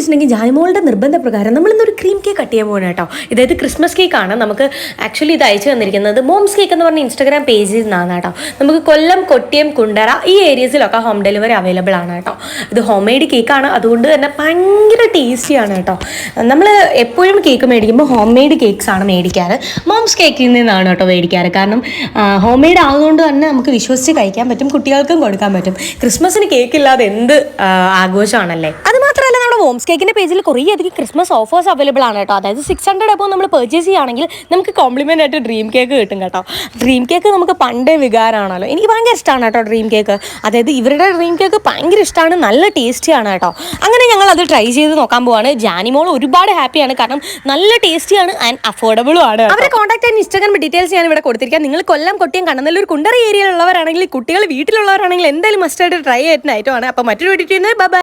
വെച്ചിട്ടുണ്ടെങ്കിൽ ജാനിമോളുടെ നിർബന്ധപ്രകാരം നമ്മളിന്നൊരു cream cake cut ചെയ്യാൻ പോകണം കേട്ടോ. ഇതായത് ക്രിസ്മസ് കേക്കാണ്. നമുക്ക് ആക്ച്വലി ഇത് അയച്ചു തന്നിരിക്കുന്നത് മോംസ് കേക്ക് എന്ന് പറഞ്ഞ ഇൻസ്റ്റാഗ്രാം പേജിൽ നിന്നാണ് കേട്ടോ. നമുക്ക് കൊല്ലം, കൊട്ടിയം, കുണ്ടറ ഈ ഏരിയസിലൊക്കെ ഹോം ഡെലിവറി അവൈലബിൾ ആണ് കേട്ടോ. ഇത് ഹോം മെയ്ഡ് കേക്കാണ്, അതുകൊണ്ട് തന്നെ ഭയങ്കര ടേസ്റ്റിയാണ് കേട്ടോ. നമ്മൾ എപ്പോഴും കേക്ക് മേടിക്കുമ്പോൾ ഹോം മെയ്ഡ് കേക്ക്സ് ആണ് മേടിക്കാറ്. മോംസ് കേക്കിൽ നിന്നാണ് കേട്ടോ മേടിക്കാറ്. കാരണം ഹോം മെയ്ഡ് ആയതുകൊണ്ട് തന്നെ നമുക്ക് വിശ്വസിച്ച് കഴിക്കാൻ പറ്റും, കുട്ടികൾക്കും കൊടുക്കാൻ പറ്റും. ക്രിസ്മസിന് കേക്ക് ഇല്ലാതെ എന്ത് ആഘോഷമാണല്ലേ. അത് മാത്രമല്ല, നമ്മുടെ മോംസ് കേക്കിന്റെ പേജിൽ കുറേ അധികം ക്രിസ്മസ് ഓഫേഴ്സ് അവൈലബിൾ ആണ് കേട്ടോ. അതായത് 600 അപ്പോൾ നമ്മൾ പർച്ചേസ് ചെയ്യുകയാണെങ്കിൽ നമുക്ക് കോംപ്ലിമെന്റ് ആയിട്ട് ഡ്രീം കേക്ക് കിട്ടും കേട്ടോ. ഡ്രീം കേക്ക് നമുക്ക് പണ്ടേ വികാരമാണല്ലോ. എനിക്ക് ഭയങ്കര ഇഷ്ടമാണ് കേട്ടോ ഡ്രീം കേക്ക്. അതായത് ഇവരുടെ ഡ്രീം കേക്ക് ഭയങ്കര ഇഷ്ടമാണ്, നല്ല ടേസ്റ്റിയാണ് കേട്ടോ. അങ്ങനെ ഞങ്ങൾ അത് ട്രൈ ചെയ്ത് നോക്കാൻ പോവാണ്. ജാനിമോൾ ഒരുപാട് ഹാപ്പിയാണ്, കാരണം നല്ല ടേസ്റ്റിയാണ് ആൻഡ് അഫോർഡബിളും ആണ്. അവരെ കോൺടാക്ട് ചെയ്യാൻ ഇൻസ്റ്റാഗ്രാം ഡീറ്റെയിൽസ് ഞാൻ ഇവിടെ കൊടുത്തിരിക്കാം. നിങ്ങൾ കൊല്ലം, കൊട്ടിയം, കണ്ണനല്ലൂർ, കുണ്ടറ ഏരിയയിലുള്ളവരാണെങ്കിൽ, കുട്ടികൾ വീട്ടിലുള്ളവരാണെങ്കിൽ എന്തായാലും മസ്റ്റായിട്ട് ട്രൈ ചെയ്യുന്ന ഐറ്റമാണ്. അപ്പോൾ മറ്റൊരു വീഡിയോ ബൈ.